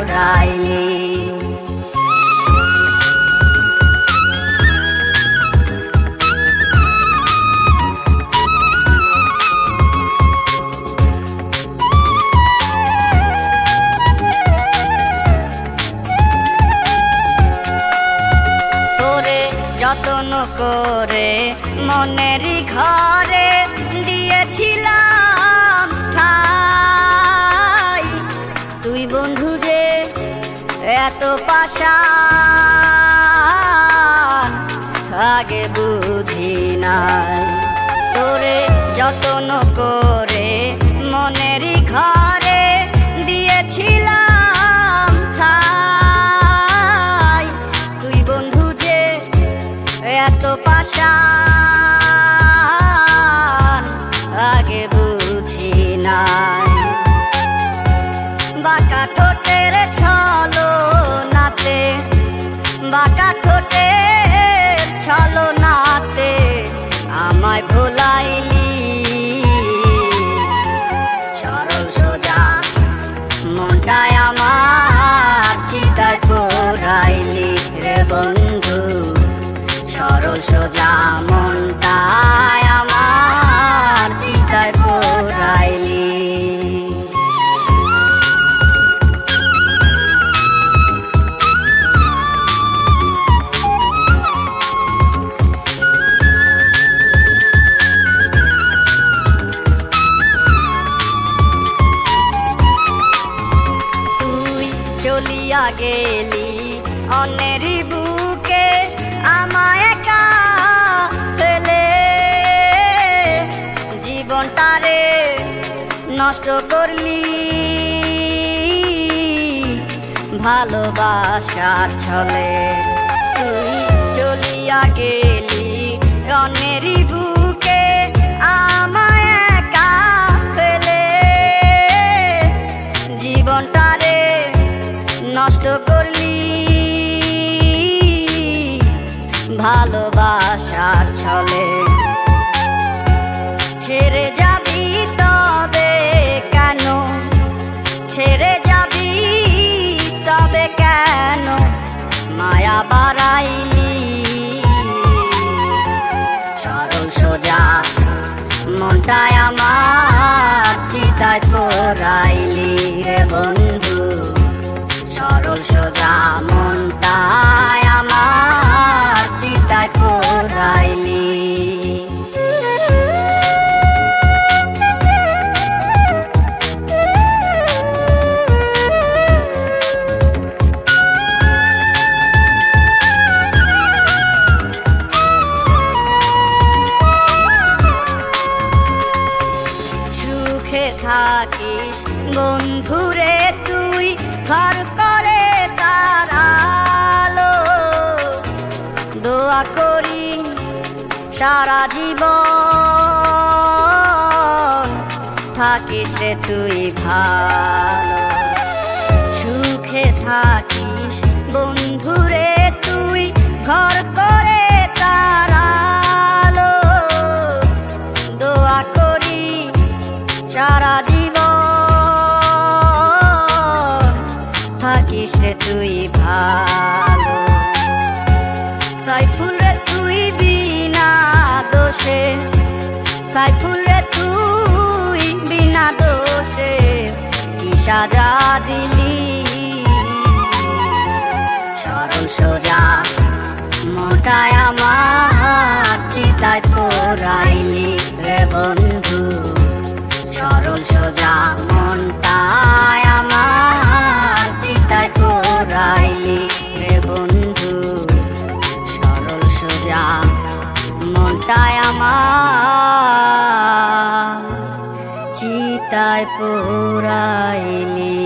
পোড়াইলি। যতন করে মনেরই ঘরে দিয়েছিলাম ঠাই, তুই বন্ধু যে এত পাষাণ আগে বুঝি নাই। তোরে যতন করে মনেরই ঘরে দিয়েছিলাম ঠাই, তুই বন্ধু যে এত পাষাণ আগে বুঝি নাই। বাঁকা ঠোঁটের ছলনাতে, বাঁকা ঠোঁটের ছলনাতে আমায় ভোলাইলি। সরল সোজা মনটায় আমার চিতায় পোড়াইলি রে বন্ধু, সরল সোজা মনটায় আমার চিতায় পোড়াইলি। তুই চলিয়া গেলি অন্যেরই বুকে আমায় একা ফেলে, জীবনটারে নষ্ট করলি ভালোবাসার ছলে। তুই চলিয়া গেলি অন্যেরই বুকে আমায় একা ফেলে, জীবনটারে নষ্ট করলি ভালোবাসার ছলে। ছেড়ে যাবি তবে কেন, ছেড়ে যাবি তবে কেন মায়া বাড়াইলি। সরল সোজা মনটায় আমার চিতায় পোড়াইলি রে বন্ধু, সরল সোজা মনটায় আমার চিতায় পোড়াইলি। সুখে থাকিস বন্ধুরে তুই ঘর করে তার আলো, দোয়া করি সারা জীবন থাকিস রে তুই ভালো। সুখে থাকিস বন্ধুরে তুই ঘর করে তার আলো, দোয়া করি সারা জীবন থাকিস রে তুই ভালো। সাইফুল রে তুই বিনা দোষে, সাইফুল রে তুই বিনা দোষে কি সাজা দিলি। সরল সোজা মনটায় আমার চিতায় পোড়াইলি রে বন্ধু, সরল সোজা মনটায় আমার চিতায় পোড়াইলি রে বন্ধু, সরল সোজা মনটায় আমার চিতায় পোড়াইলি।